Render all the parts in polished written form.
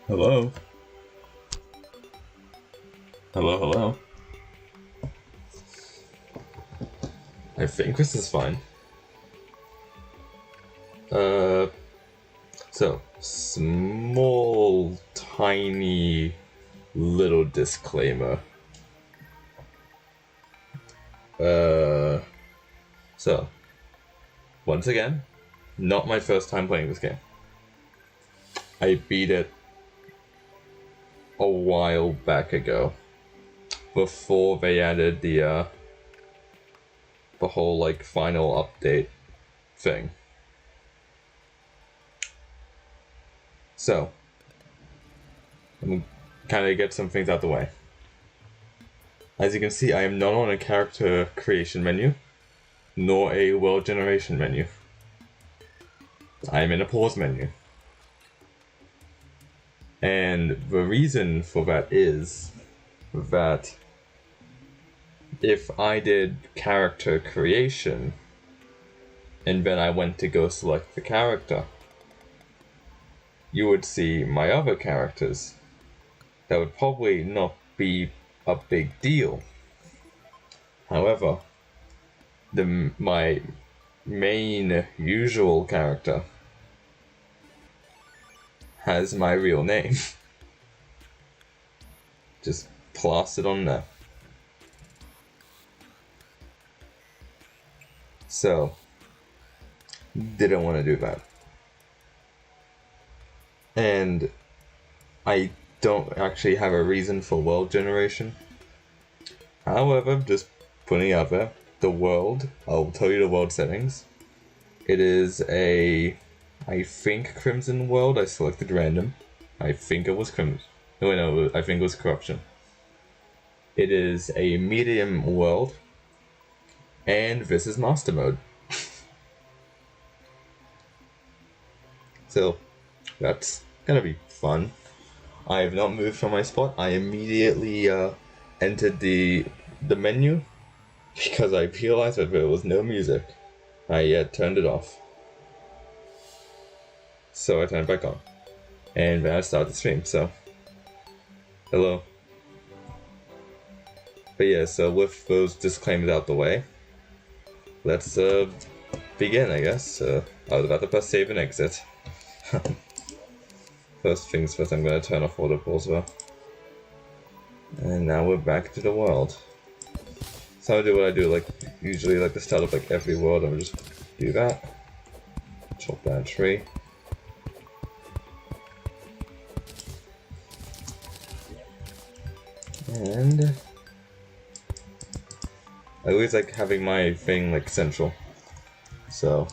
Hello? Hello, hello? I think this is fine. So, small, tiny, little disclaimer. So, once again, not my first time playing this game. I beat it a while back ago, before they added the whole, like, final update thing. So, I'm kind of get some things out the way. As you can see, I am not on a character creation menu, nor a world generation menu. I am in a pause menu. And the reason for that is that if I did character creation, and then I went to go select the character, you would see my other characters. That would probably not be a big deal. However, my main usual character has my real name. Just plastered on there. So, didn't want to do that. And I don't actually have a reason for world generation. However, just putting it out there, the world, I'll tell you the world settings. It is I think Crimson World. I selected random. I think it was Crimson. No, I think it was Corruption. It is a medium world. And this is Master Mode. So, that's gonna be fun. I have not moved from my spot. I immediately entered the menu because I realized that there was no music. I turned it off. So I turned it back on. And then I started the stream, so hello. But yeah, so with those disclaimers out the way, let's begin, I guess. I was about to press save and exit. First things first, I'm going to turn off audibles though. And now we're back to the world. So I do what I do, like usually like the start of like every world. I'm just do that. Chop down a tree. And I always like having my thing like central. So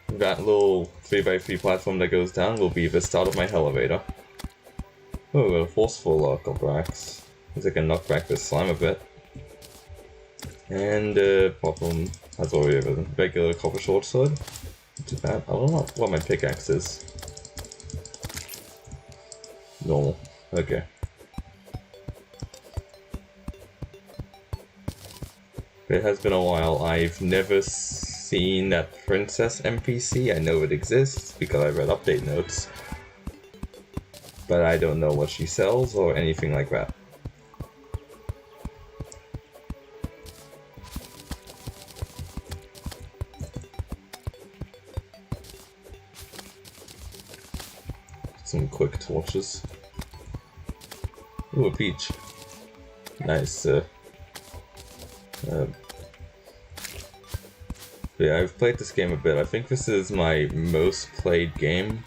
that little 3x3 platform that goes down will be the start of my elevator. Oh, a forceful knockbacks. Means I can knock back this slime a bit. And problem has already a regular copper short sword. Too bad. I don't know what my pickaxe is. Normal. Okay. It has been a while. I've never seen that princess NPC. I know it exists because I read update notes. But I don't know what she sells or anything like that. Some quick torches. Ooh, a peach. Nice. Yeah, I've played this game a bit. I think this is my most played game.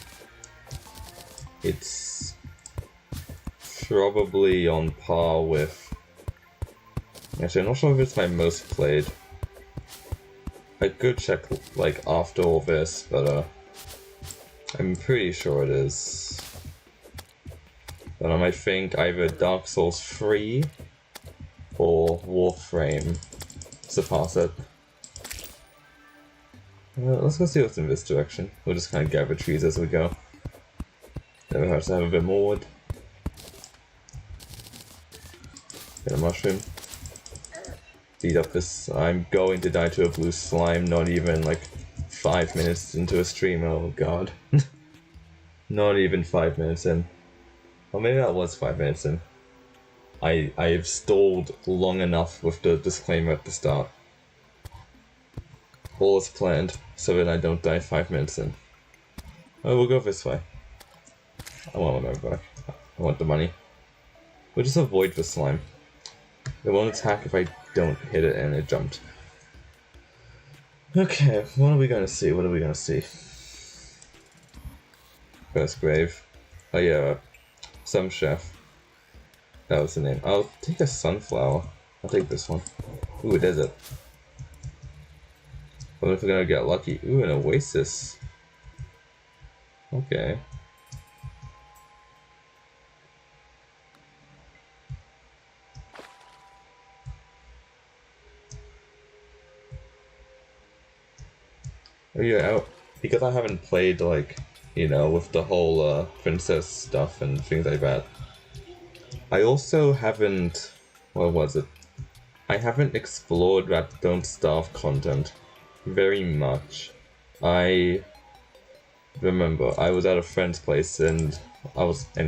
It's probably on par with... Actually, I'm not sure if it's my most played. I could check like after all this, but I'm pretty sure it is. But I think either Dark Souls 3 or Warframe surpass it. Let's go see what's in this direction. We'll just kind of gather trees as we go. Never hurts to have a bit more wood. Get a mushroom. Beat up this. I'm going to die to a blue slime, not even like 5 minutes into a stream, oh god. Not even 5 minutes in. Or maybe that was 5 minutes in. I've stalled long enough with the disclaimer at the start. All is planned, so that I don't die 5 minutes in. Oh, we'll go this way. I want my money back. I want the money. We'll just avoid the slime. It won't attack if I don't hit it and it jumped. Okay, what are we gonna see? What are we gonna see? First grave. Oh yeah, some chef. That was the name. I'll take a sunflower. I'll take this one. Ooh, a desert. Wonder if we're gonna get lucky. Ooh, an oasis. Okay. Oh yeah, because I haven't played, like, you know, with the whole princess stuff and things like that. I also haven't... what was it? I haven't explored that Don't Starve content very much. I remember I was at a friend's place and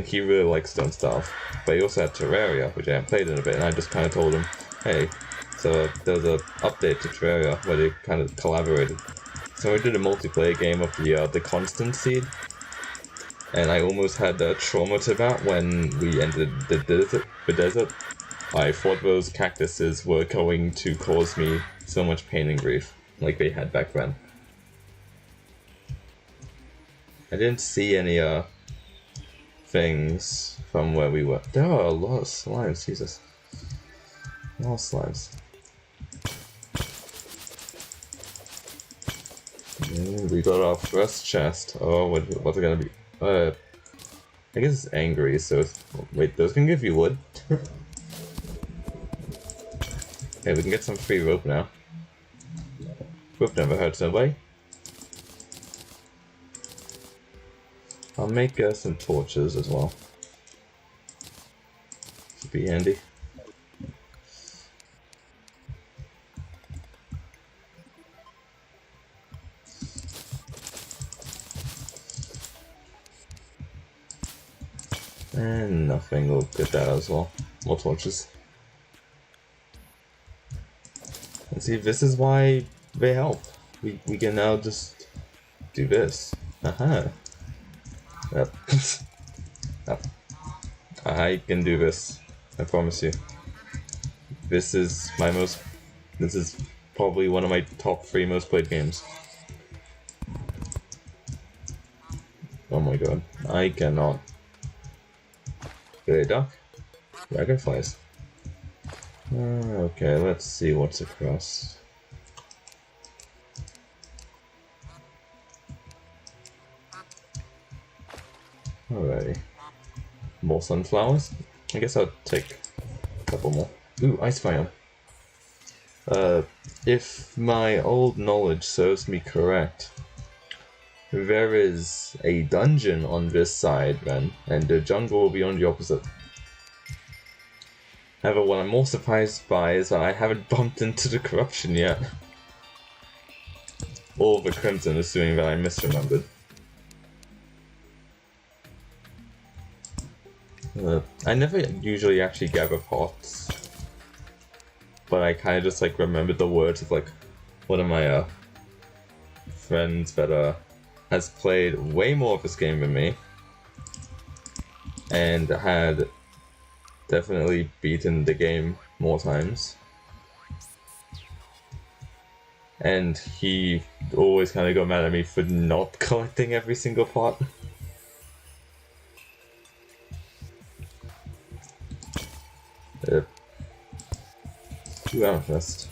he really likes Don't Starve, but he also had Terraria, which I haven't played in a bit, and I just kind of told him, hey, so there was an update to Terraria where they kind of collaborated. So we did a multiplayer game of the Constant Seed, and I almost had trauma to that when we entered the desert. I thought those cactuses were going to cause me so much pain and grief, like they had back then. I didn't see any things from where we were. There are a lot of slimes, Jesus. A lot of slimes. We got our first chest. Oh, what's it gonna be? I guess it's angry, so it's... wait, those can give you wood? Okay, we can get some free rope now. Rope never hurts nobody. I'll make some torches as well. Should be handy. And nothing, we'll get that as well. More torches. And see, this is why they help. We can now just do this. Aha. Yep. Yep. I can do this. I promise you. This is probably one of my top 3 most played games. Oh my god. I cannot. Get a duck? Dragonflies. Okay, let's see what's across. Alrighty. More sunflowers? I guess I'll take a couple more. Ooh, ice biome. If my old knowledge serves me correct, there is a dungeon on this side then, and the jungle will be on the opposite. However, what I'm more surprised by is that I haven't bumped into the corruption yet. Or the crimson, assuming that I misremembered. I never usually actually gather pots, but I kind of just like remembered the words of like one of my friends that has played way more of this game than me, and had definitely beaten the game more times. And he always kind of got mad at me for not collecting every single pot. Yep. 2 amethyst.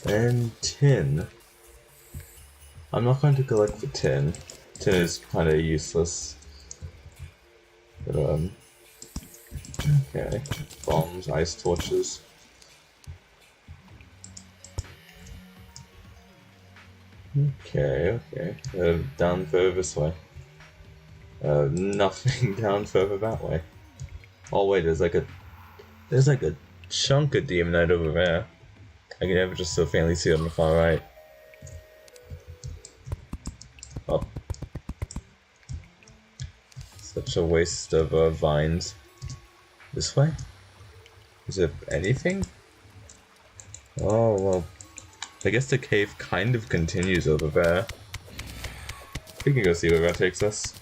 And tin. I'm not going to collect the tin. Tin is kind of useless. But, okay. Bombs, ice torches. Okay. Down further this way. Nothing down further that way. Oh wait, there's like a chunk of demonite over there. I can never just so faintly see it on the far right. Oh. Such a waste of vines. This way? Is there anything? Oh, well. I guess the cave kind of continues over there. We can go see where that takes us.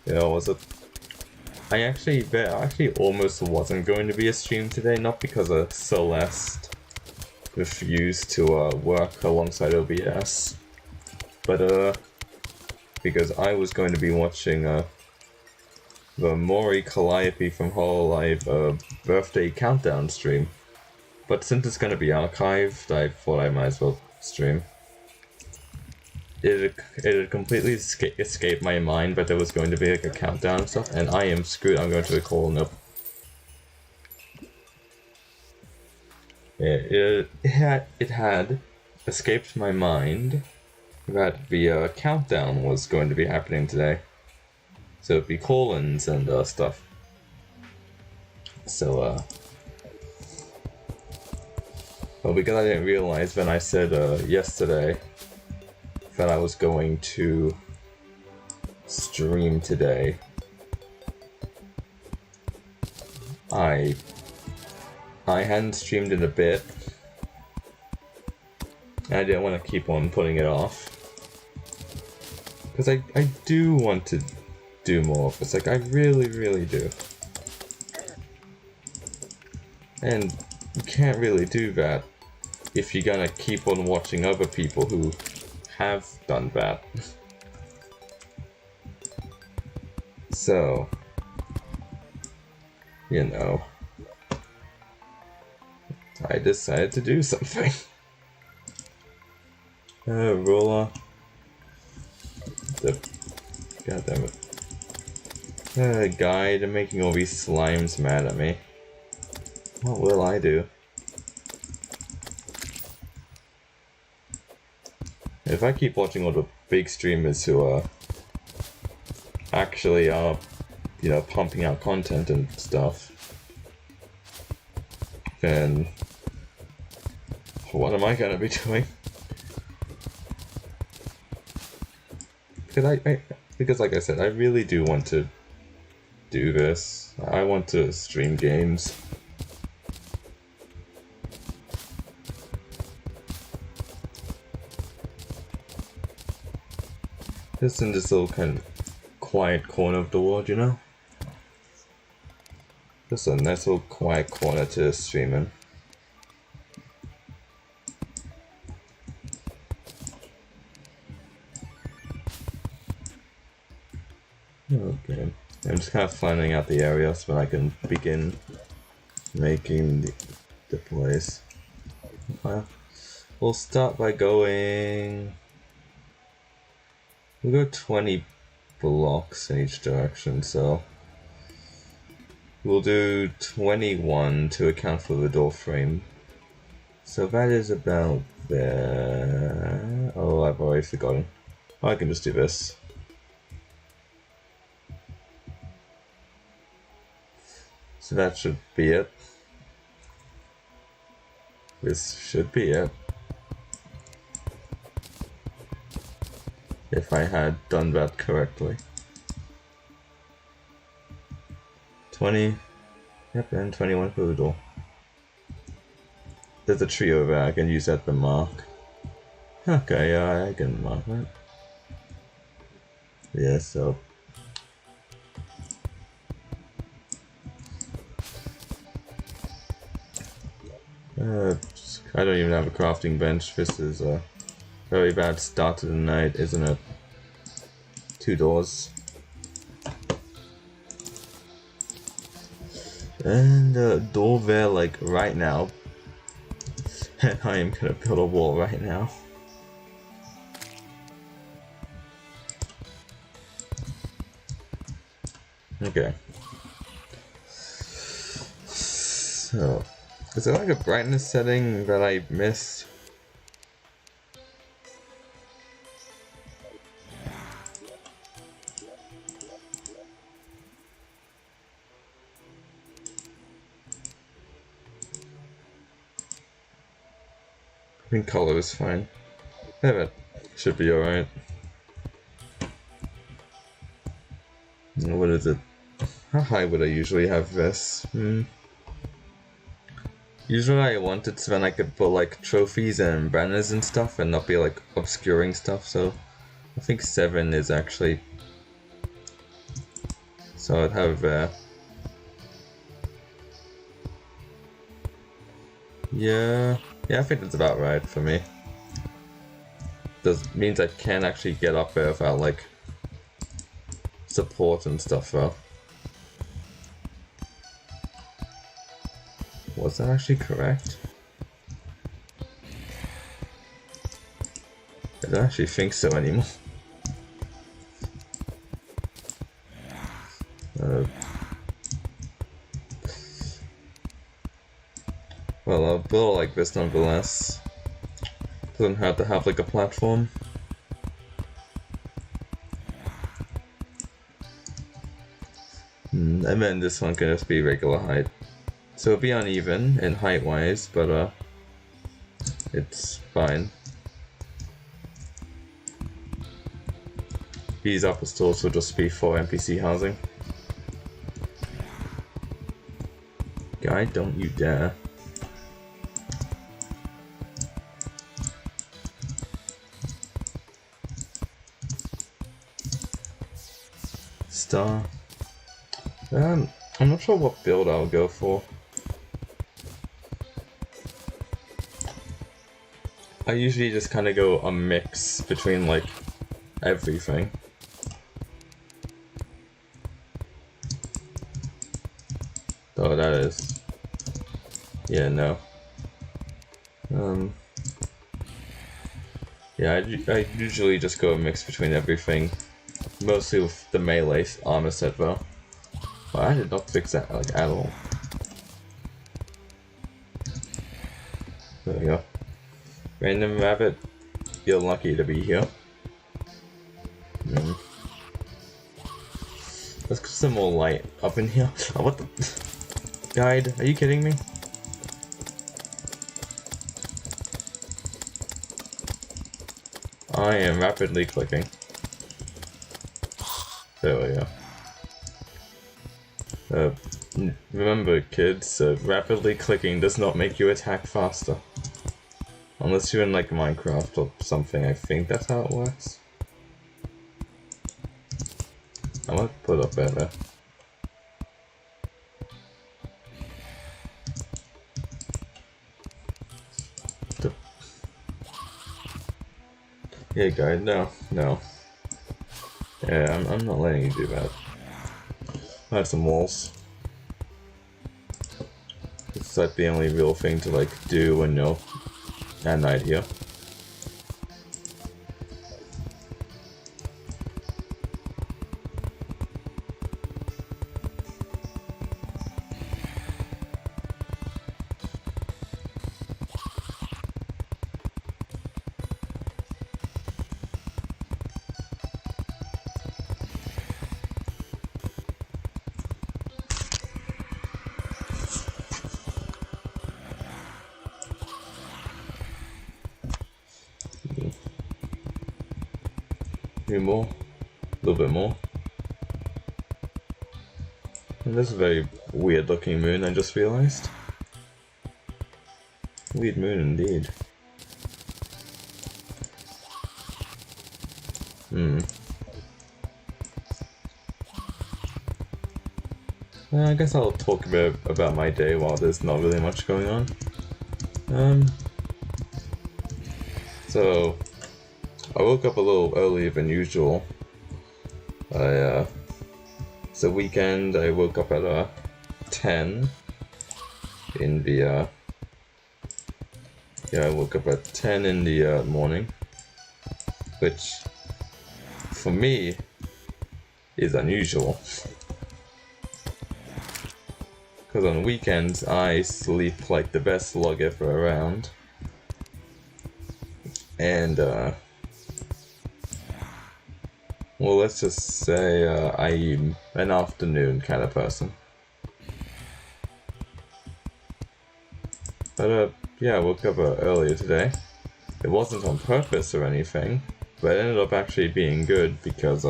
Yeah, was it? There actually almost wasn't going to be a stream today, not because Celeste refused to work alongside OBS, but because I was going to be watching the Mori Calliope from Hololive birthday countdown stream. But since it's going to be archived, I thought I might as well stream. It had completely escaped my mind, but there was going to be like a countdown and stuff, and I am screwed. I'm going to recall. Nope. It had escaped my mind that the countdown was going to be happening today. So it'd be colons and stuff. So well, because I didn't realize when I said yesterday that I was going to stream today, I hadn't streamed in a bit. I didn't want to keep on putting it off. Because I do want to do more of this. Like, I really, really do. And you can't really do that if you're gonna keep on watching other people who have done that. So, you know, I decided to do something. Roller. God damn it. Guide, making all these slimes mad at me. What will I do? If I keep watching all the big streamers who actually are, you know, pumping out content and stuff, then what am I gonna be doing? Because like I said, I really do want to do this. I want to stream games. Just in this little kind of quiet corner of the world, you know? Just a nice little quiet corner to stream in. Okay, I'm just kind of finding out the area so I can begin making the place. We'll start by going... We'll go 20 blocks in each direction, so... We'll do 21 to account for the door frame. So that is about there... Oh, I've already forgotten. Oh, I can just do this. So that should be it. This should be it. If I had done that correctly. 20. Yep, and 21 for the door. There's a tree over there, I can use that to mark. Okay, yeah, I can mark that. Yeah, so... I don't even have a crafting bench. This is a very bad start to the night, isn't it? 2 doors. And a door there, like, right now. And I am gonna build a wall right now. Okay. So... Is there like a brightness setting that I missed? think color is fine. Yeah, that should be alright. What is it? How high would I usually have this? Usually I want it so then I could put like trophies and banners and stuff and not be like obscuring stuff, so I think 7 is actually... So I'd have yeah, I think that's about right for me. Does means I can actually get up there without like support and stuff though. Was that actually correct? I don't actually think so anymore. Well, I'll build like this nonetheless. Doesn't have to have like a platform. And then this one can just be regular height. So it'll be uneven in height wise, but it's fine. These upper stores will just be for NPC housing. Guy, don't you dare. Star. I'm not sure what build I'll go for. I usually just kind of go a mix between like everything. Oh, that is. Yeah, no. Yeah, I usually just go a mix between everything. Mostly with the melee armor set though. Well, I did not fix that like at all. There we go. Random rabbit, you're lucky to be here. Let's get some more light up in here. Oh, what the? Guide, are you kidding me? I am rapidly clicking. There we go. Remember kids, rapidly clicking does not make you attack faster. Unless you're in like Minecraft or something, I think that's how it works. I might put up better. Yeah, guy, no. Yeah, I'm not letting you do that. I have some walls. It's like the only real thing to like do when you're at night here. More, a little bit more. And this is a very weird looking moon, I just realized. Weird moon indeed. I guess I'll talk a bit about my day while there's not really much going on. So I woke up a little earlier than usual. It's a weekend. I woke up at 10 in the I woke up at 10 in the morning, which for me is unusual because on weekends I sleep like the best slug ever around, and well, let's just say I'm an afternoon kind of person. But yeah, I woke up earlier today. It wasn't on purpose or anything, but it ended up actually being good because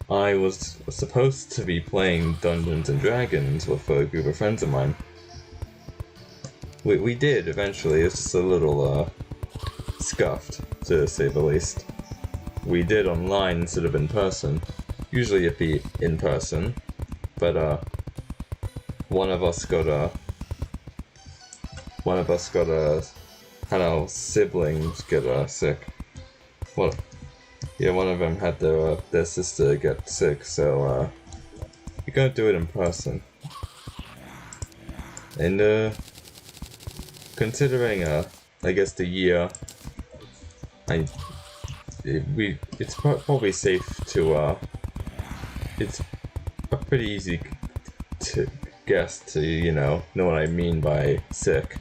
I was supposed to be playing Dungeons and Dragons with a group of friends of mine. We did eventually. It's just a little scuffed, to say the least. We did online instead of in person. Usually it'd be in person, but one of us got had our siblings get sick. Well, yeah, one of them had their sister get sick, so we gotta do it in person. And considering I guess the year, it's probably safe to it's a pretty easy to guess to know what I mean by sick.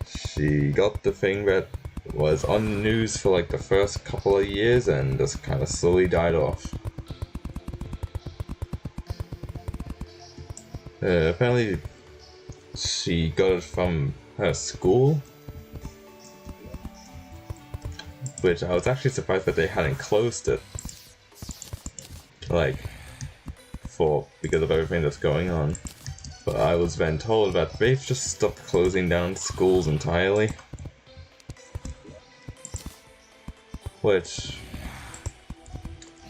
She got the thing that was on the news for like the first couple of years and just kind of slowly died off. Apparently she got it from her school, which I was actually surprised that they hadn't closed it, like, because of everything that's going on. But I was then told that they've just stopped closing down schools entirely, which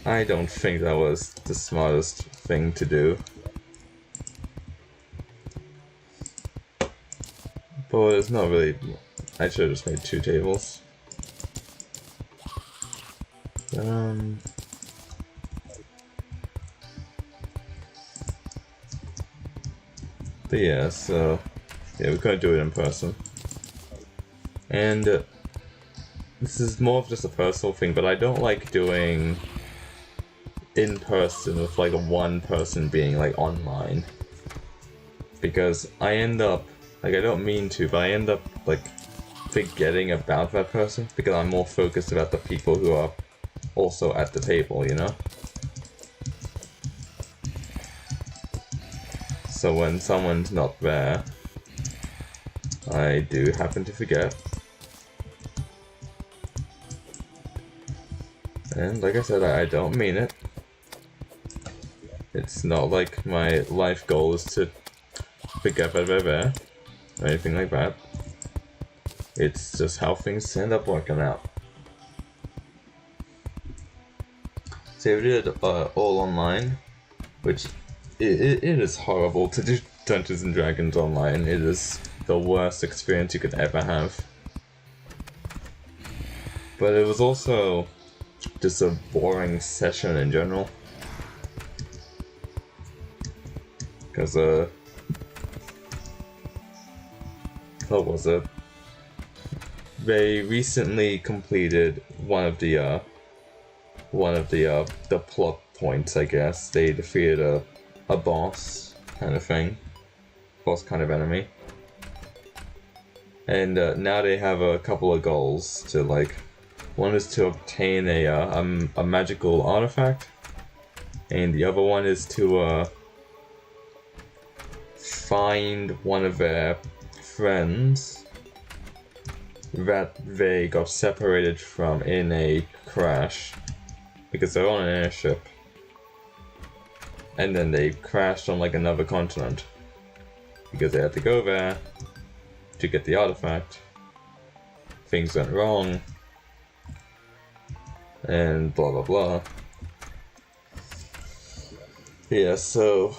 I don't think that was the smartest thing to do. But it's not really. I should have just made 2 tables. But yeah, so yeah, we couldn't do it in person. And this is more of just a personal thing, but I don't like doing in person with like one person being like online, because I end up I don't mean to, but I end up like forgetting about that person because I'm more focused about the people who are also at the table, So when someone's not there, I do happen to forget. And like I said, I don't mean it. It's not like my life goal is to forget that they're there, or anything like that. It's just how things end up working out. So we did all online, which it is horrible to do Dungeons and Dragons online. It is the worst experience you could ever have. But it was also just a boring session in general. Because what was it? They recently completed one of the plot points, I guess. They defeated a boss kind of thing, boss kind of enemy, and now they have a couple of goals to like. One is to obtain a magical artifact, and the other one is to find one of their friends that they got separated from in a crash, because they're on an airship, and then they crashed on like another continent because they had to go there to get the artifact. Things went wrong, and blah blah blah. Yeah, so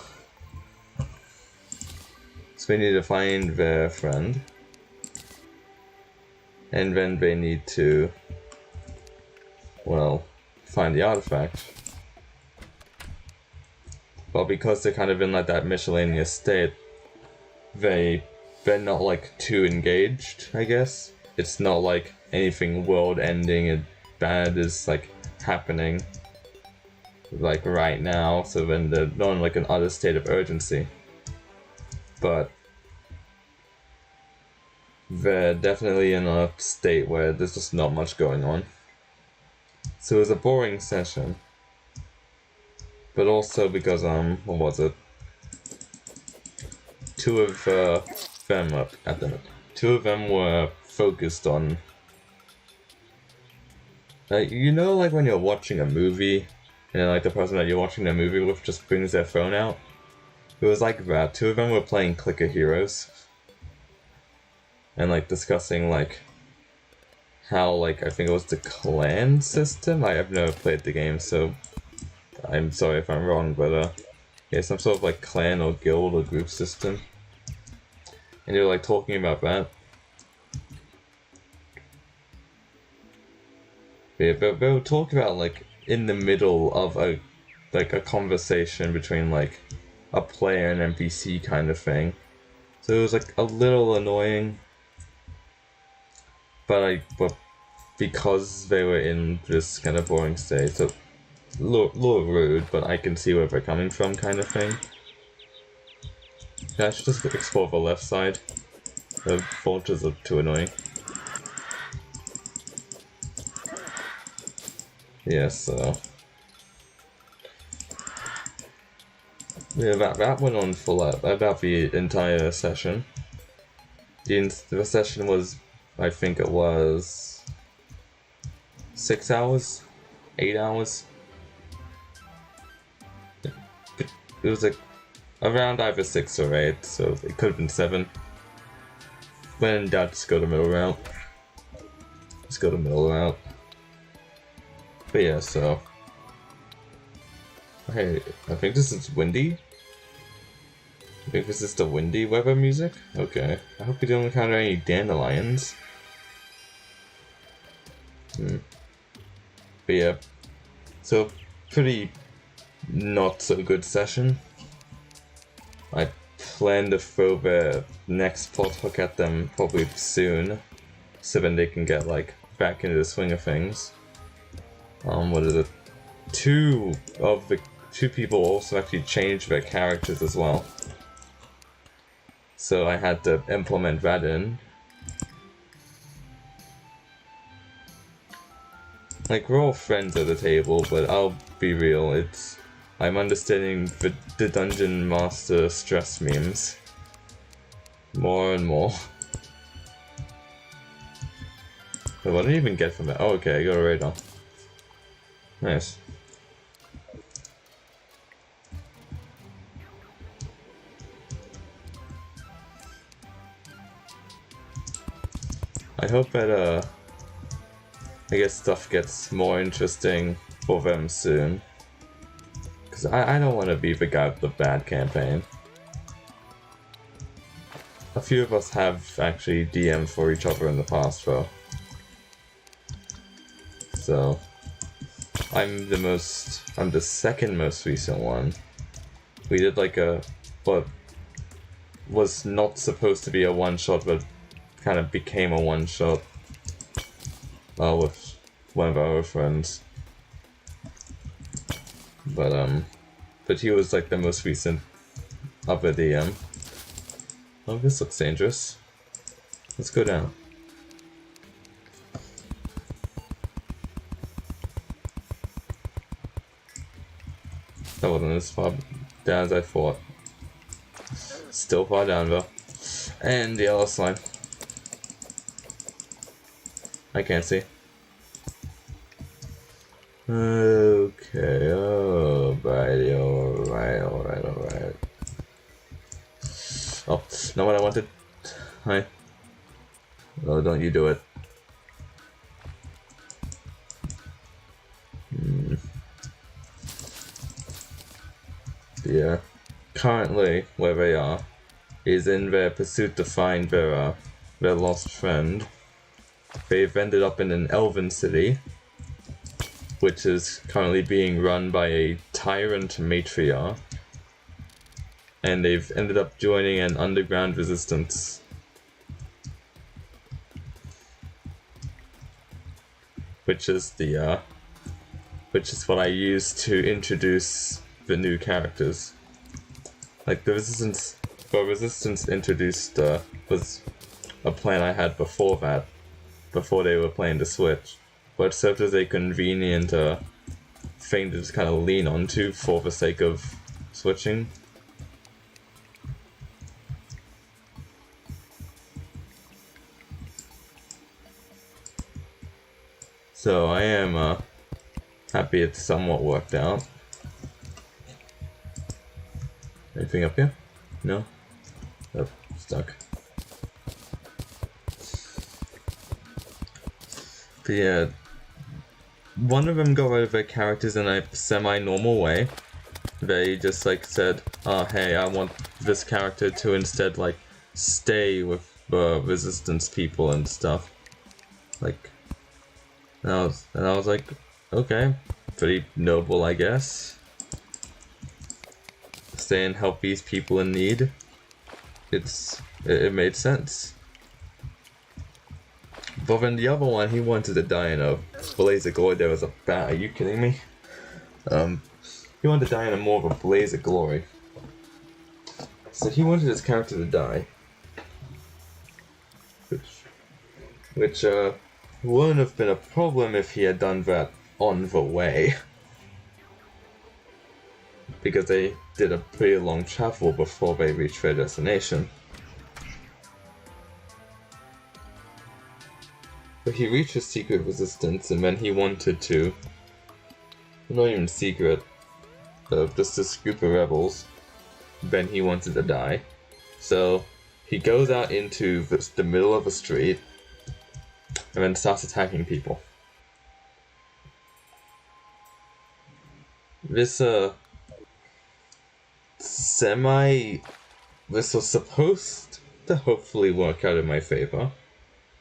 they need to find their friend, and then they need to, well, find the artifact. But because they're kind of in like that miscellaneous state, they're not like too engaged, I guess. It's not like anything world-ending and bad is like happening like right now, so then they're not in like an utter state of urgency. But they're definitely in a state where there's just not much going on. So it was a boring session. But also because, what was it? Two of them up at them. Two of them were focused on. You know, like when you're watching a movie, and then like the person that you're watching the movie with just brings their phone out. It was like that. Two of them were playing Clicker Heroes, and like discussing like how like I think it was the clan system. I have never played the game, so I'm sorry if I'm wrong, but yeah, some sort of like clan or guild or group system, and they were like talking about that. Yeah, but they were talking about like in the middle of a conversation between like a player and NPC kind of thing. So it was like a little annoying, but because they were in this kind of boring state, so a little rude, but I can see where they're coming from kind of thing. Yeah, I should just explore the left side. The vultures are too annoying. Yeah, so yeah, that went on for about the entire session. The session was, I think it was 6 hours, 8 hours. It was like around either 6 or 8, so it could have been 7. When in doubt, just go the middle route. Just go the middle route. But yeah, so. Hey, I think this is windy. I think this is the windy weather music? Okay. I hope we don't encounter any dandelions. But yeah. So, pretty not so good session. I plan to throw the next plot hook at them probably soon. So then they can get like back into the swing of things. What is it? Two people also actually changed their characters as well. So I had to implement that in. Like, we're all friends at the table, but I'll be real, I'm understanding the Dungeon Master stress memes. More and more. But what did I even get from that? Oh, okay, I got a radar. Nice. I hope that, I guess stuff gets more interesting for them soon. Because I don't want to be the guy with the bad campaign. A few of us have actually DM'd for each other in the past, though. So, I'm the second most recent one. We did like what was not supposed to be a one-shot, but kind of became a one-shot with one of our friends. But he was like the most recent upper DM. Oh, this looks dangerous. Let's go down. That wasn't as far down as I thought. Still far down though. And the yellow slime. I can't see. Okay, alright. Oh, not what I wanted. Hi. Oh, don't you do it. Yeah. Currently, where they are, is in their pursuit to find their lost friend. They've ended up in an elven city, which is currently being run by a tyrant matriarch, and they've ended up joining an underground resistance. Which is what I use to introduce the new characters. Like the resistance introduced was a plan I had before that, before they were playing the Switch, but served as a convenient thing to just kind of lean onto for the sake of switching. So I am happy it's somewhat worked out. Anything up here? No? Oh, stuck. But yeah, one of them got rid of their characters in a semi-normal way. They just like said, oh hey, I want this character to instead like stay with resistance people and stuff. Like, and I was like, okay, pretty noble, I guess. Stay and help these people in need. It made sense. But then the other one, he wanted to die in a blaze of glory. There was a bat. Are you kidding me? He wanted to die in a more of a blaze of glory. So he wanted his character to die. Which wouldn't have been a problem if he had done that on the way. Because they did a pretty long travel before they reached their destination. But he reached a secret resistance, and then he wanted to... Not even secret, just this group of rebels. Then he wanted to die. So he goes out into the middle of a street, and then starts attacking people. This this was supposed to hopefully work out in my favor,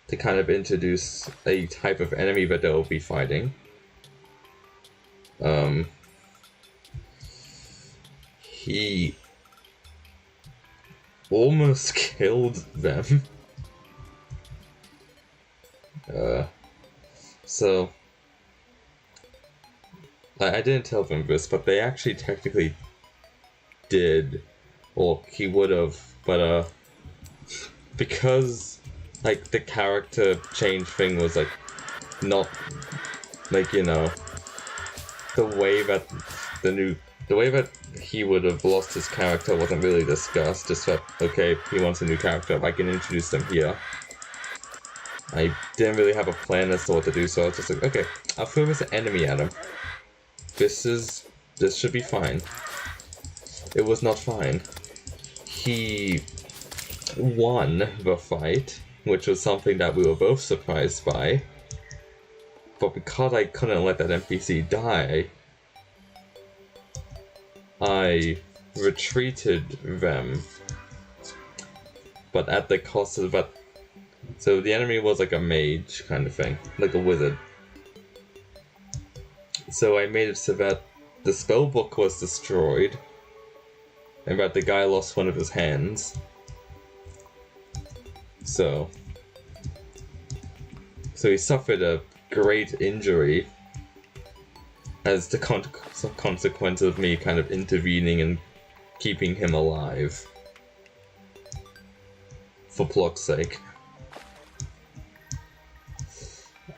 to kind of introduce a type of enemy that they'll be fighting. He almost killed them. So I didn't tell them this, but they actually technically did, or he would have, but because like the character change thing was like not like, you know, the way that he would have lost his character wasn't really discussed. Just that, okay, he wants a new character, I can introduce them here. I didn't really have a plan as to what to do, so I was just like, okay, I'll throw this enemy at him. This should be fine. It was not fine. He won the fight, which was something that we were both surprised by. But because I couldn't let that NPC die, I retreated them. But at the cost of that. So the enemy was like a mage kind of thing, like a wizard. So I made it so that the spellbook was destroyed, and that the guy lost one of his hands. So he suffered a great injury as the consequence of me kind of intervening and keeping him alive. For plot's sake.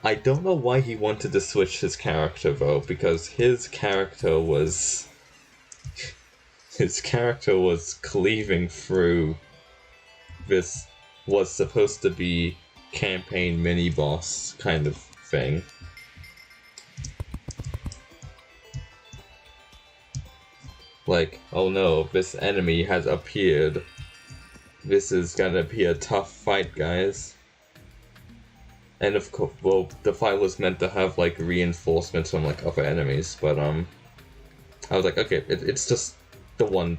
I don't know why he wanted to switch his character though, because his character was cleaving through this was supposed to be campaign mini boss kind of thing. Like, oh no, this enemy has appeared. This is gonna be a tough fight, guys. And of course, well, the fight was meant to have like reinforcements from like other enemies, but I was like, okay, it's just the one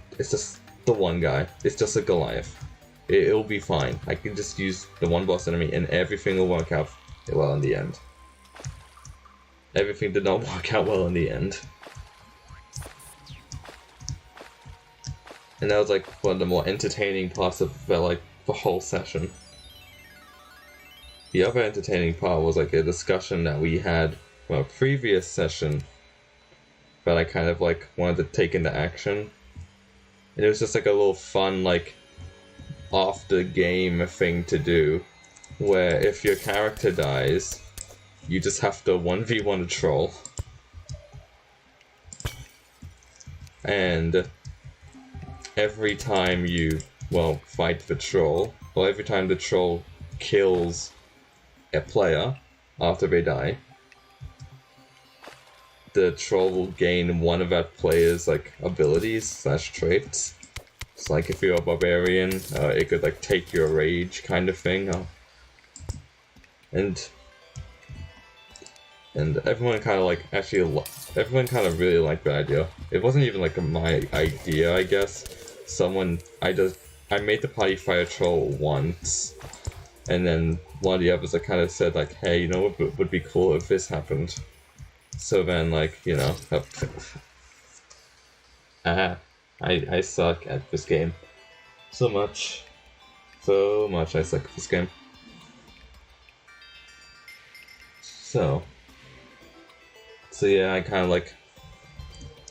guy. It's just a Goliath. It'll be fine. I can just use the one boss enemy, and everything will work out well in the end. Everything did not work out well in the end. And that was like one of the more entertaining parts of the whole session. The other entertaining part was like a discussion that we had from a previous session that I kind of like wanted to take into action. And it was just like a little fun like after game thing to do, where if your character dies, you just have to 1v1 a troll. And every time you, fight the troll, or every time the troll kills a player after they die, the troll will gain one of that player's like abilities slash traits. It's like if you're a barbarian, it could like take your rage kind of thing. And everyone kind of like everyone kind of really liked that idea. It wasn't even like my idea, I guess. I made the party fire troll once, and then one of the others kind of said like, hey, you know what would be cool if this happened. So then like, you know, I suck at this game so much I suck at this game. So yeah, I kind of like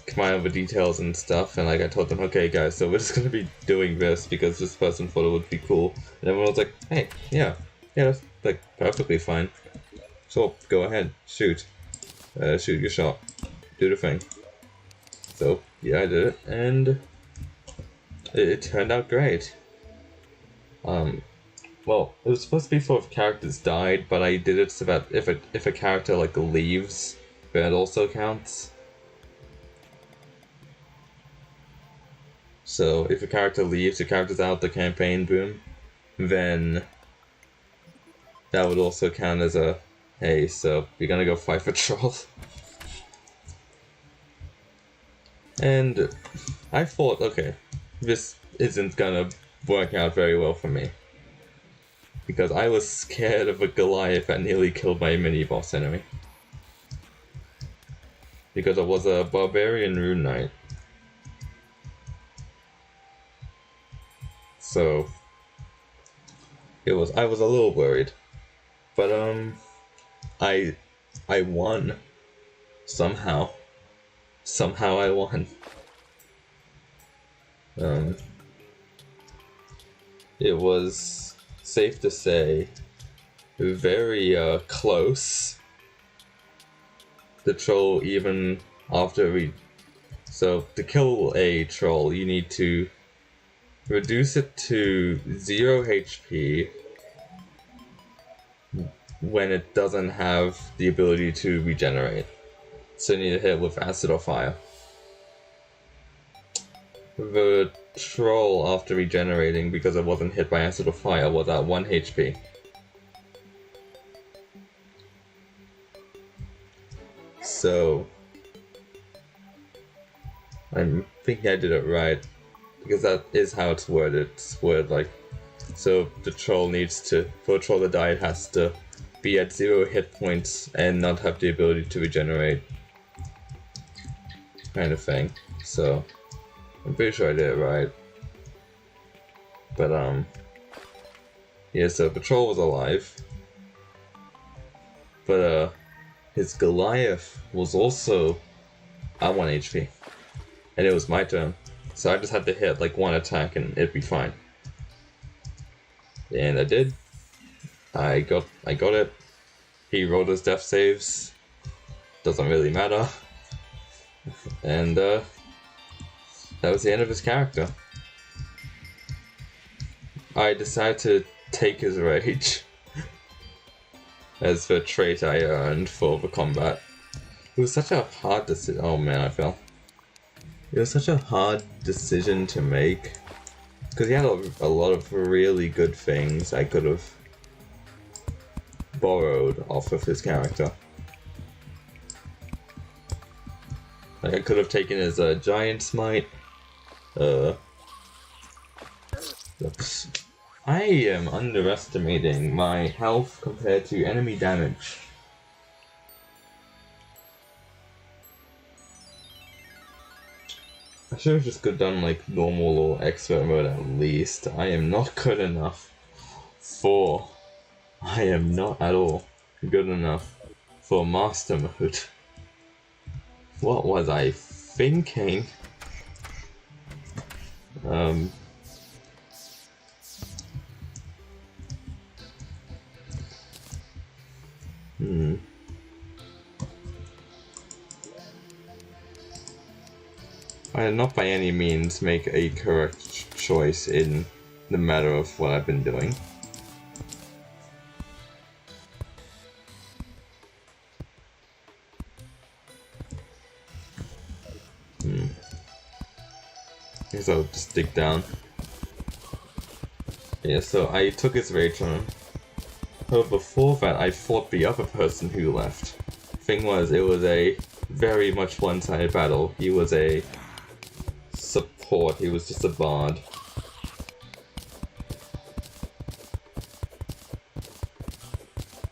combined over details and stuff, and like I told them, okay guys, so we're just gonna be doing this because this person thought it would be cool, and everyone was like, hey, yeah, that's like perfectly fine. So go ahead, shoot your shot, do the thing. So yeah, I did it, and it turned out great. Well, it was supposed to be for if characters died, but I did it so that if a character like leaves, that also counts. So if a character leaves, the character's out the campaign, boom, then that would also count as a, hey, so you're gonna go fight for trolls. And I thought, okay, this isn't gonna work out very well for me. Because I was scared of a Goliath that nearly killed my mini-boss enemy. Because I was a barbarian rune knight. So I was a little worried. But I won. Somehow I won. It was safe to say very close. The troll, even after so to kill a troll, you need to reduce it to 0 HP when it doesn't have the ability to regenerate. So you need to hit it with acid or fire. The troll, after regenerating, because it wasn't hit by acid or fire, was at 1 HP. So I'm thinking I did it right, because that is how it's worded. It's worded like, so the troll needs to, for a troll to die, it has to be at 0 hit points and not have the ability to regenerate, kind of thing. So I'm pretty sure I did it right. But yeah, so the troll was alive, but his Goliath was also at 1 HP, and it was my turn, so I just had to hit like one attack and it'd be fine. And I did. I got it. He rolled his death saves. Doesn't really matter. And that was the end of his character. I decided to take his rage as the trait I earned for the combat. It was such a hard decision. Oh man, I fell. It was such a hard decision to make, because he had a lot of really good things I could have borrowed off of his character. Like, I could have taken his giant smite. Oops. I am underestimating my health compared to enemy damage. I should have just done like normal or expert mode at least. I am not good enough for... I am not at all good enough for master mode. What was I thinking? I did not by any means make a correct choice in the matter of what I've been doing. So just dig down. Yeah, so I took his rage on him. But before that, I fought the other person who left. Thing was, it was a very much one-sided battle. He was a support, he was just a bard.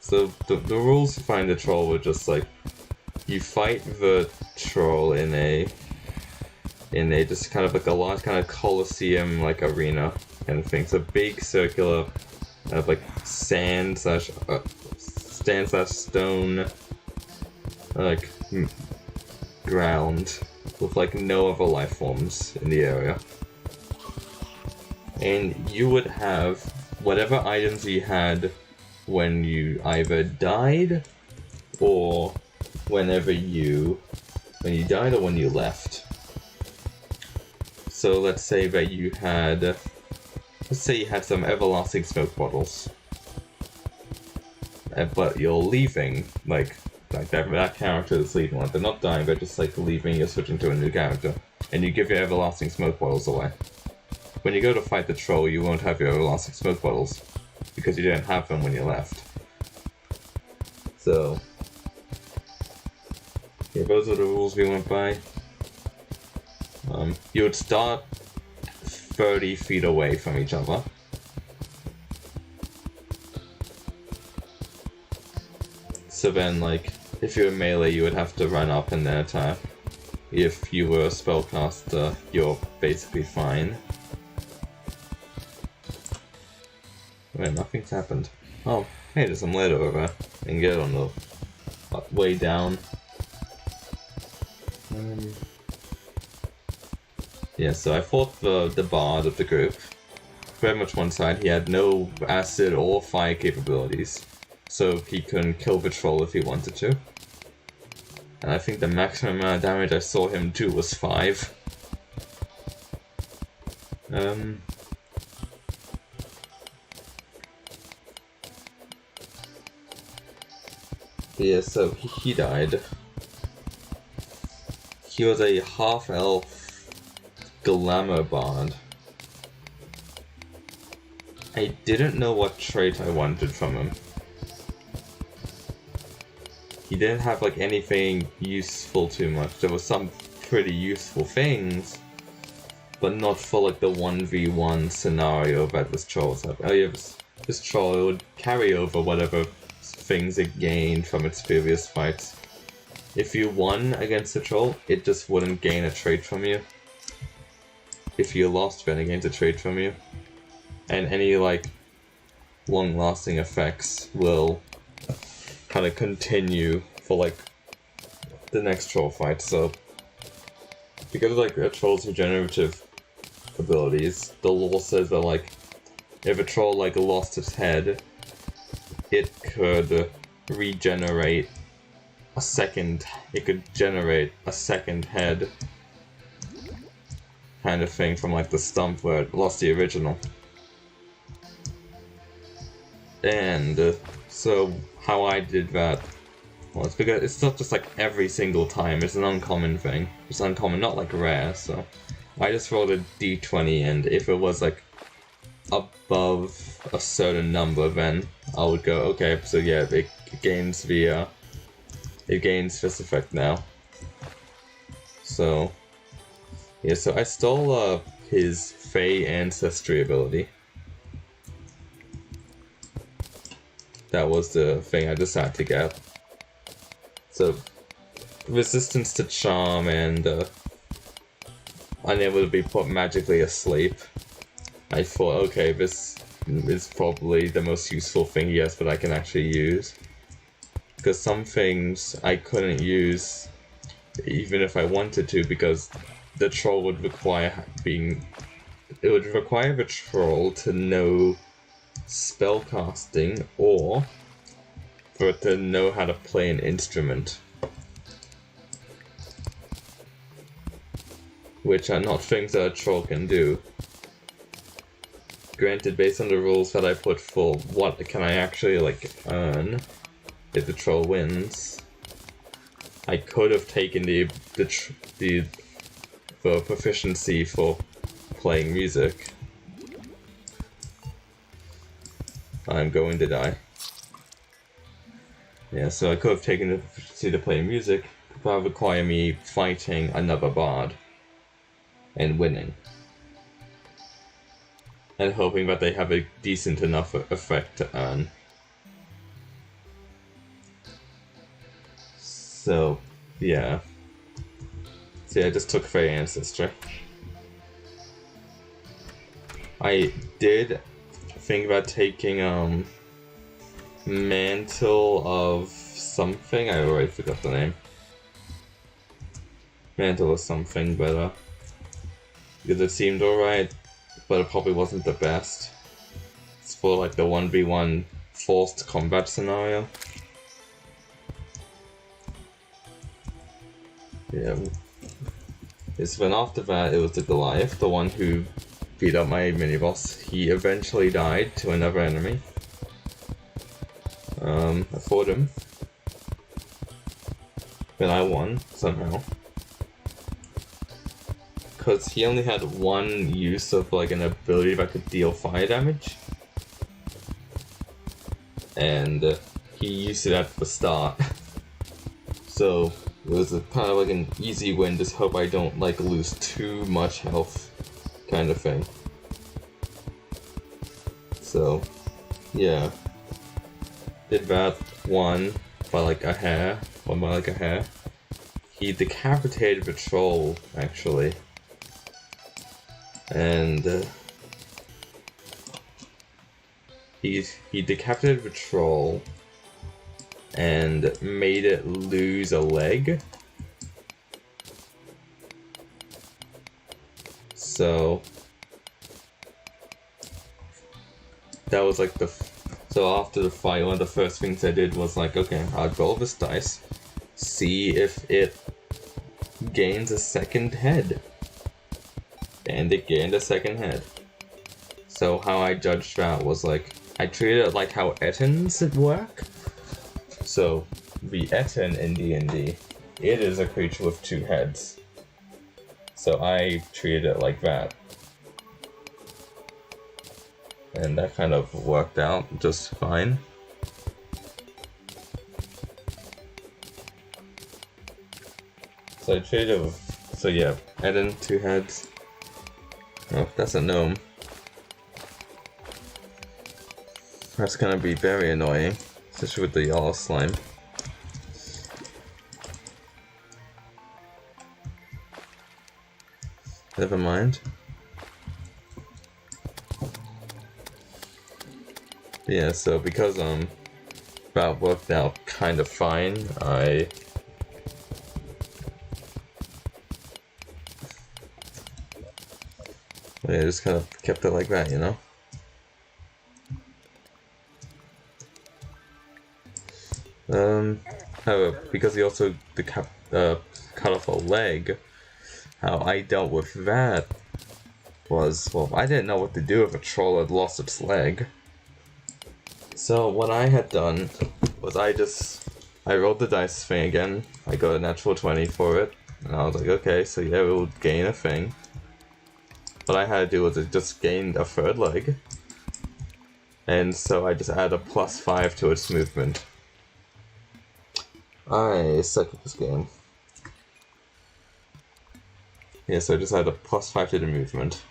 So the rules to find the troll were just like, you fight the troll in a just kind of like a large kind of coliseum like arena kind of thing. So big circular kind of like sand slash stone like ground with like no other life forms in the area. And you would have whatever items you had when you either died or when you died or when you left. So let's say that you had some everlasting smoke bottles, but you're leaving, like that character is leaving, like they're not dying, they're just like leaving, you're switching to a new character, and you give your everlasting smoke bottles away. When you go to fight the troll, you won't have your everlasting smoke bottles, because you didn't have them when you left. So, yeah, those are the rules we went by. You would start 30 feet away from each other. So then, like, if you were melee, you would have to run up and then attack. If you were a spellcaster, you're basically fine. Wait, nothing's happened. Oh, hey, there's some lead over there. I can get it on the way down. Yeah, so I fought the bard of the group. Very much one side. He had no acid or fire capabilities, so he couldn't kill the troll if he wanted to. And I think the maximum amount of damage I saw him do was 5. Yeah, so he died. He was a half-elf glamour bard. I didn't know what trait I wanted from him. He didn't have like anything useful too much. There were some pretty useful things, but not for like the 1v1 scenario that this troll was having. Oh yeah, this troll would carry over whatever things it gained from its previous fights. If you won against the troll, it just wouldn't gain a trait from you. If you lost, then it gains a trait from you. And any like long-lasting effects will kind of continue for like the next troll fight. So because of like a troll's regenerative abilities, the lore says that like if a troll like lost its head, it could regenerate a second. It could generate a second head, kind of thing, from like the stump where it lost the original. And so how I did that, well, it's because it's not just like every single time, it's an uncommon thing. It's uncommon, not like rare, so I just rolled a d20, and if it was like above a certain number, then I would go, okay, so yeah, it gains this effect now. So yeah, so I stole his Fey Ancestry ability. That was the thing I decided to get. So, resistance to charm and unable to be put magically asleep. I thought, okay, this is probably the most useful thing he has that I can actually use. Because some things I couldn't use even if I wanted to, because the troll would require it would require the troll to know spellcasting, or for it to know how to play an instrument, which are not things that a troll can do. Granted, based on the rules that I put for what can I actually like earn if the troll wins, I could have taken the proficiency for playing music, I'm going to die. Yeah, so I could have taken the opportunity to play music, but that would require me fighting another bard and winning. And hoping that they have a decent enough effect to earn. So, yeah. So yeah, I just took Fey Ancestry. I did think about taking, Mantle of something, I already forgot the name. Mantle of something, but, because it seemed alright, but it probably wasn't the best. It's for like the 1v1 forced combat scenario. Yeah. It's when after that it was the Goliath, the one who beat up my mini-boss. He eventually died to another enemy. I fought him. Then I won, somehow. Because he only had one use of like an ability that could deal fire damage. And he used it at the start. So it was kind of like an easy win, just hope I don't like lose too much health kind of thing. So yeah. Did that one by like a hair. One by like a hair. He decapitated the troll, actually. And he decapitated the troll and made it lose a leg. So that was like so after the fight, one of the first things I did was like, okay, I'll roll this dice, see if it gains a second head. And it gained a second head. So how I judged that was like, I treated it like how Ettins work. So the Ettin in D&D, it is a creature with two heads. So I treated it like that. And that kind of worked out just fine. So I treated it with, so yeah, Ettin, two heads. Oh, that's a gnome. That's gonna be very annoying, especially with the yellow slime. Never mind. Yeah, so because that worked out kind of fine, I just kind of kept it like that, you know? However, because he also cut off a leg, how I dealt with that was, well, I didn't know what to do if a troll had lost its leg. So what I had done was I rolled the dice thing again, I got a natural 20 for it, and I was like, okay, so yeah, we'll gain a thing. What I had to do was it just gained a third leg, and so I just added a +5 to its movement. I suck at this game. Yeah, so I just added a +5 to the movement.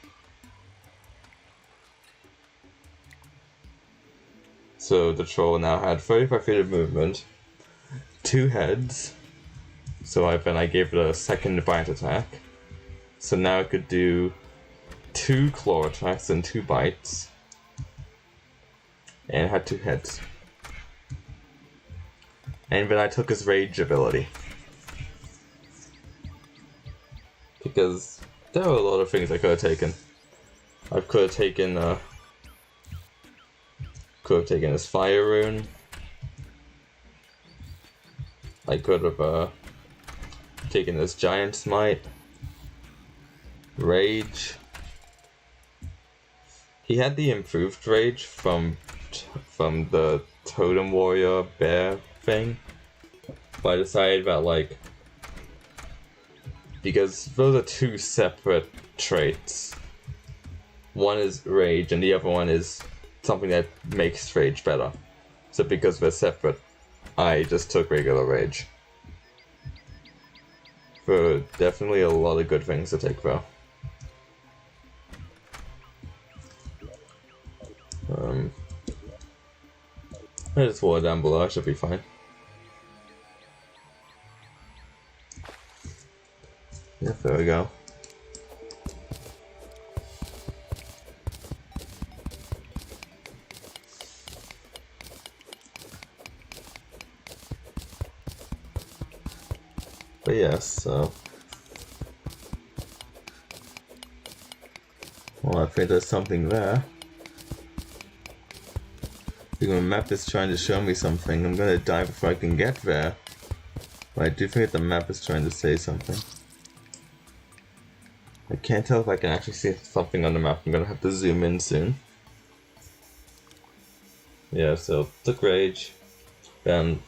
So the troll now had 35 feet of movement, 2 heads, so I gave it a second bite attack. So now it could do 2 claw attacks and 2 bites, and it had 2 heads. And then I took his rage ability. Because there were a lot of things I could have taken. I could have taken his fire rune. I could have taken his giant smite. Rage. He had the improved rage from the Totem Warrior bear thing. But I decided that, like, because those are 2 separate traits. one is rage and the other one is something that makes rage better. So because they're separate, I just took regular rage. There are definitely a lot of good things to take though. There's water down below, I should be fine. Yeah, there we go. But yes, so... Well, I think there's something there. The map is trying to show me something. I'm gonna die before I can get there. But I do think the map is trying to say something. I can't tell if I can actually see something on the map. I'm gonna have to zoom in soon. Yeah, so took rage. Then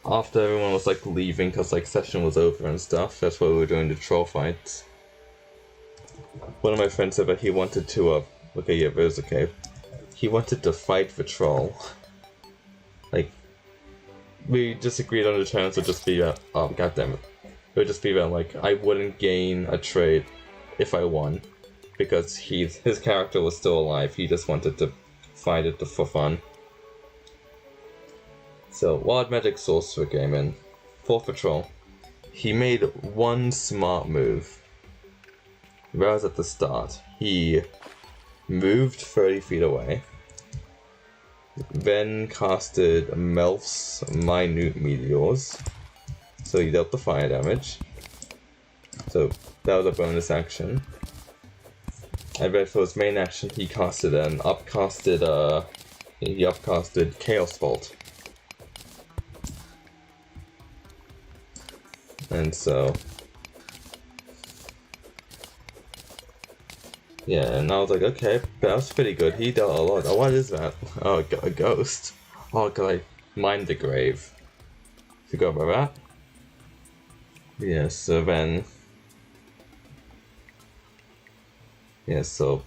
after everyone was like leaving because like session was over and stuff, that's why we were doing the troll fights. One of my friends said that he wanted to okay, yeah, there's a cave. He wanted to fight the troll. Like, we just agreed on the terms would just be that, oh goddammit. It would just be that, like, I wouldn't gain a trait if I won. Because his character was still alive, he just wanted to fight it for fun. So, Wild Magic Sorcerer came in. 4th Patrol. He made one smart move. That was at the start. He moved 30 feet away, then casted Melf's Minute Meteors, so he dealt the fire damage, so that was a bonus action. And then for his main action he casted upcasted Chaos Bolt. And so... yeah, and I was like, okay, that was pretty good. He dealt a lot. Oh, what is that? Oh, a ghost. Oh, can I mine the grave? Forgot about that. Yeah, so then... yeah, so...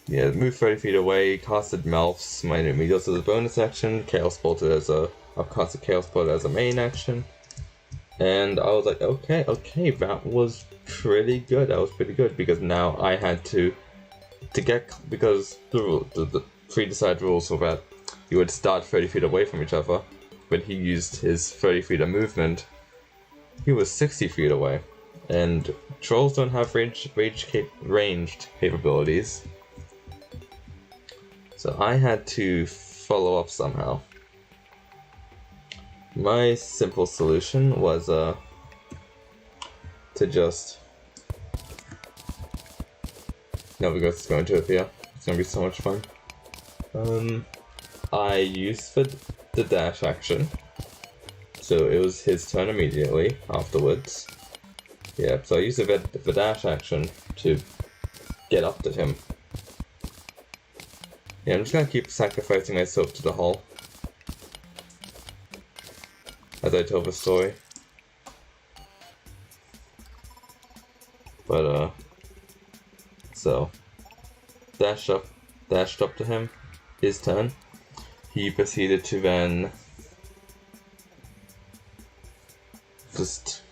yeah, moved 30 feet away, casted Melf's Minute Meteors as a bonus action, Chaos Bolted as a... upcasted Chaos Bolted as a main action. And I was like, okay, that was pretty good. That was pretty good, because now I had to get, because the pre-decided rules were that you would start 30 feet away from each other, but he used his 30 feet of movement. He was 60 feet away, and trolls don't have ranged capabilities. So I had to follow up somehow. My simple solution was to just... no, because it's going to appear. It's gonna be so much fun. I used the dash action, so it was his turn immediately afterwards. Yeah, so I used the dash action to get up to him. Yeah, I'm just gonna keep sacrificing myself to the hole as I tell the story. But so dashed up to him, his turn. He proceeded to then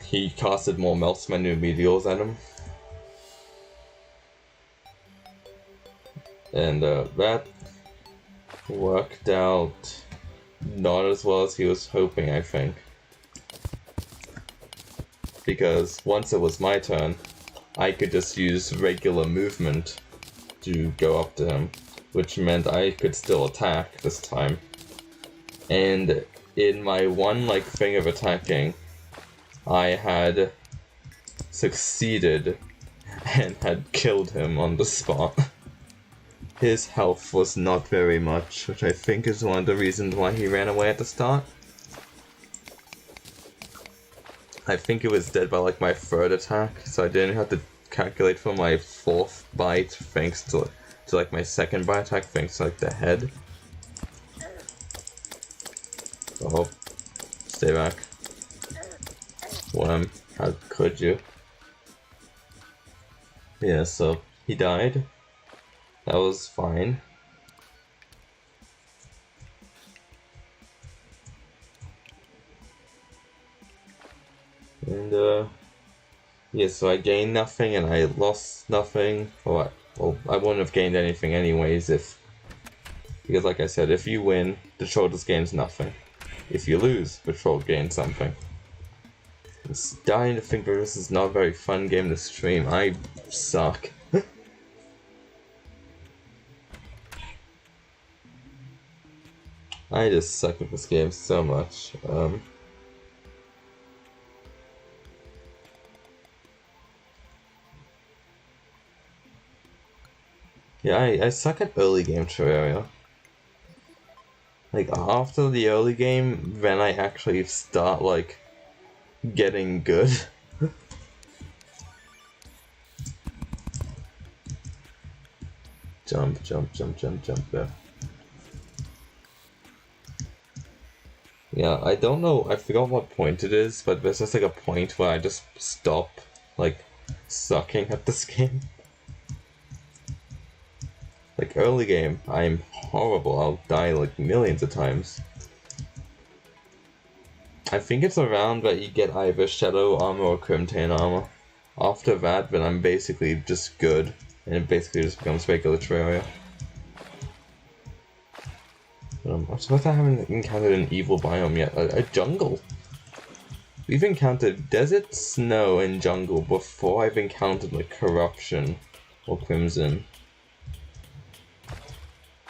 he casted more Melf's Minute Meteors at him. And that worked out not as well as he was hoping, I think. Because once it was my turn, I could just use regular movement to go up to him, which meant I could still attack this time. And in my one thing of attacking, I had succeeded and had killed him on the spot. His health was not very much, which I think is one of the reasons why he ran away at the start. I think it was dead by my 3rd attack, so I didn't have to calculate for my 4th bite thanks to my 2nd bite attack thanks to the head. Oh, stay back. Worm, how could you? Yeah, so he died. That was fine. And yeah, so I gained nothing and I lost nothing. Well, I wouldn't have gained anything anyways because like I said, if you win, the troll just gains nothing. If you lose, the troll gains something. I'm starting to think that this is not a very fun game to stream. I suck. I just suck at this game so much. Yeah, I suck at early game Terraria. Like, after the early game, then I actually start, like, getting good. Jump, jump, jump, jump, jump there. Yeah, I don't know, I forgot what point it is, but there's just like a point where I just stop, like, sucking at this game. Like, early game, I'm horrible, I'll die like millions of times. I think it's around that you get either Shadow Armor or Crimtain Armor. After that, then I'm basically just good, and it basically just becomes regular Terraria. I'm surprised I haven't encountered an evil biome yet. A jungle! We've encountered desert, snow, and jungle before I've encountered like corruption or crimson.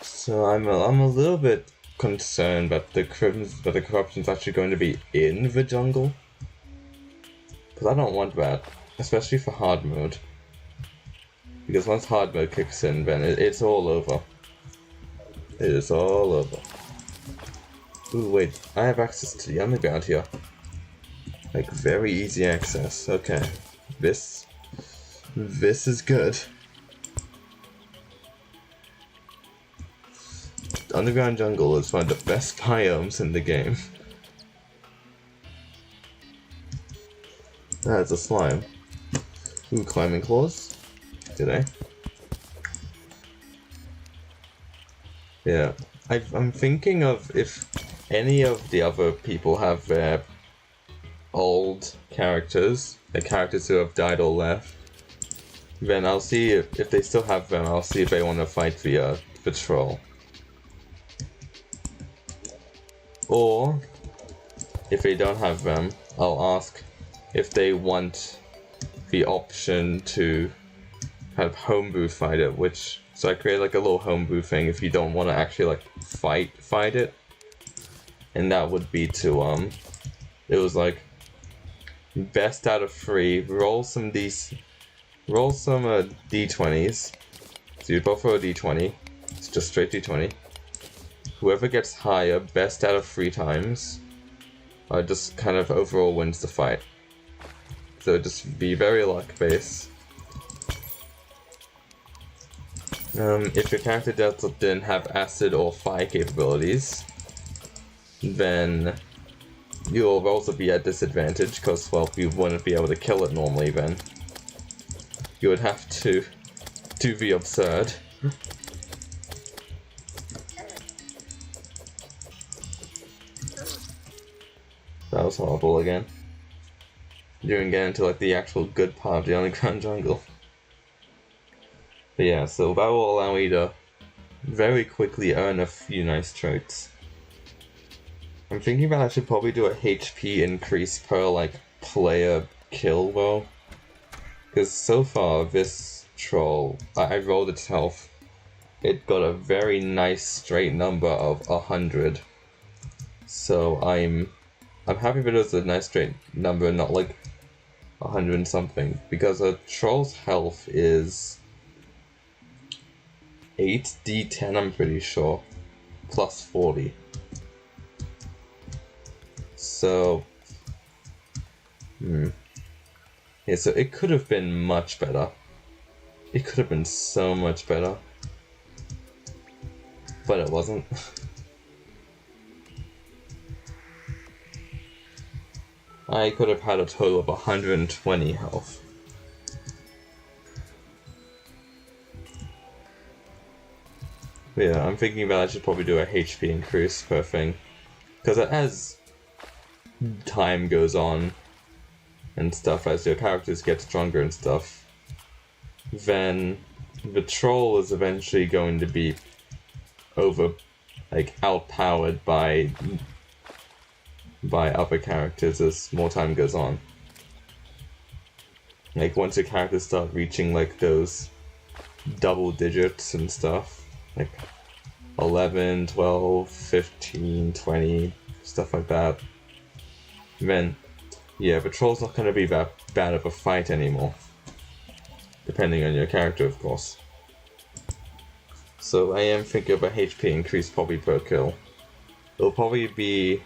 So I'm a little bit concerned that the corruption's actually going to be in the jungle. Because I don't want that, especially for hard mode. Because once hard mode kicks in, then it's all over. It is all over. Ooh, wait, I have access to the underground here. Like, very easy access. Okay. This is good. Underground jungle is one of the best biomes in the game. That's a slime. Ooh, climbing claws. Did I? Yeah. I'm thinking of if any of the other people have their old characters, the characters who have died or left, then I'll see if they still have them, I'll see if they want to fight the troll. Or, if they don't have them, I'll ask if they want the option to have homebrew fight it, which, so I create like a little homebrew thing if you don't want to actually like fight it. And that would be to, it was like, best out of 3, roll some d20s. So you both roll a d20, it's just straight d20. Whoever gets higher, best out of 3 times, just kind of overall wins the fight. So just be very luck based. If your character didn't have acid or fire capabilities, then you'll also be at disadvantage because, well, you wouldn't be able to kill it normally then. You would have to do the absurd. That was horrible again. Didn't get into like the actual good part of the underground jungle. But yeah, so that will allow me to very quickly earn a few nice traits. I'm thinking that I should probably do a HP increase per like player kill though. Because so far this troll, I rolled its health. It got a very nice straight number of 100. So I'm happy that it was a nice straight number, not like 100 and something, because a troll's health is 8d10, I'm pretty sure, plus 40. So, yeah, so it could have been much better. It could have been so much better. But it wasn't. I could have had a total of 120 health. Yeah, I'm thinking about I should probably do a HP increase per thing. Because as time goes on and stuff, as your characters get stronger and stuff, then the troll is eventually going to be outpowered by other characters as more time goes on. Like once your characters start reaching like those double digits and stuff, like 11, 12, 15, 20, stuff like that, then yeah, the troll's not going to be that bad of a fight anymore. Depending on your character, of course. So I am thinking of a HP increase probably per kill. It'll probably be...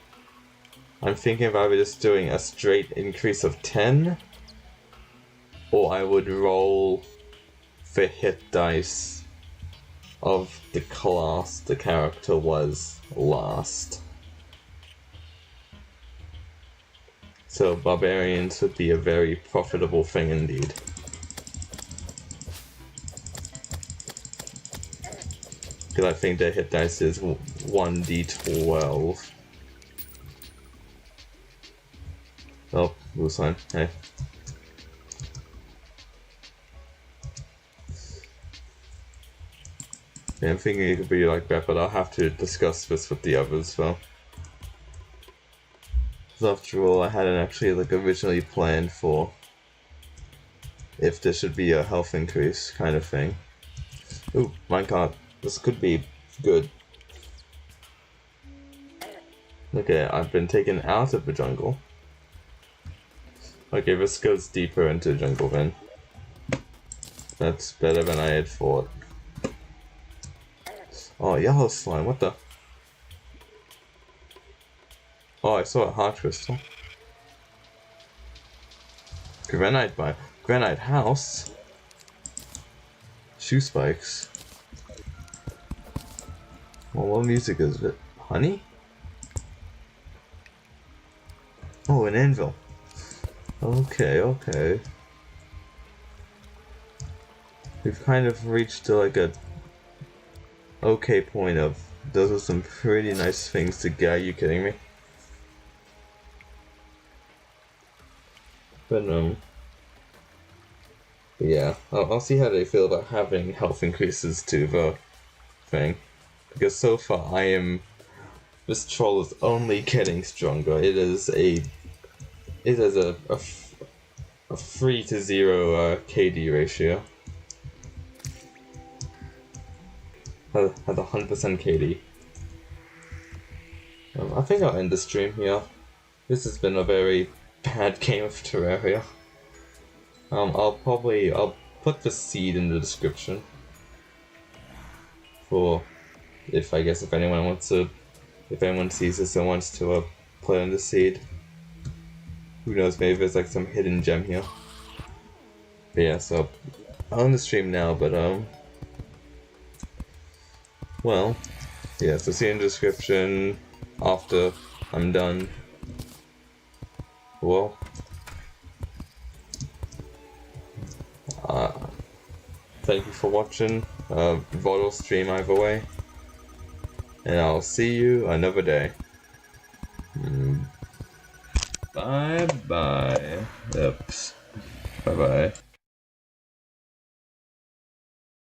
I'm thinking of either just doing a straight increase of 10, or I would roll the hit dice of the class the character was last. So barbarians would be a very profitable thing indeed. Because I think their hit dice is 1d12. Oh, blue sign. Hey. Yeah, I'm thinking it could be like that, but I'll have to discuss this with the others though. Because after all, I hadn't actually originally planned for if there should be a health increase kind of thing. Ooh, minecart. This could be good. Okay, I've been taken out of the jungle. Okay, this goes deeper into the jungle then. That's better than I had thought. Oh, yellow slime, what the? Oh, I saw a heart crystal. Granite house. Shoe spikes. Well, what music is it? Honey? Oh, an anvil. Okay, okay. We've kind of reached like a okay point of those are some pretty nice things to get. Are you kidding me? But yeah, I'll see how they feel about having health increases to the thing, because so far this troll is only getting stronger. It is a 3 to 0 KD ratio. Has 100% KD. I think I'll end the stream here. This has been a very bad game of Terraria. I'll put the seed in the description for if anyone sees this and wants to play on the seed. Who knows, maybe there's like some hidden gem here. But yeah, so I'll end the stream now, but well, yeah, so see you in the description after I'm done. Well, thank you for watching. Vote stream either way, and I'll see you another day. Bye bye. Oops. Bye bye.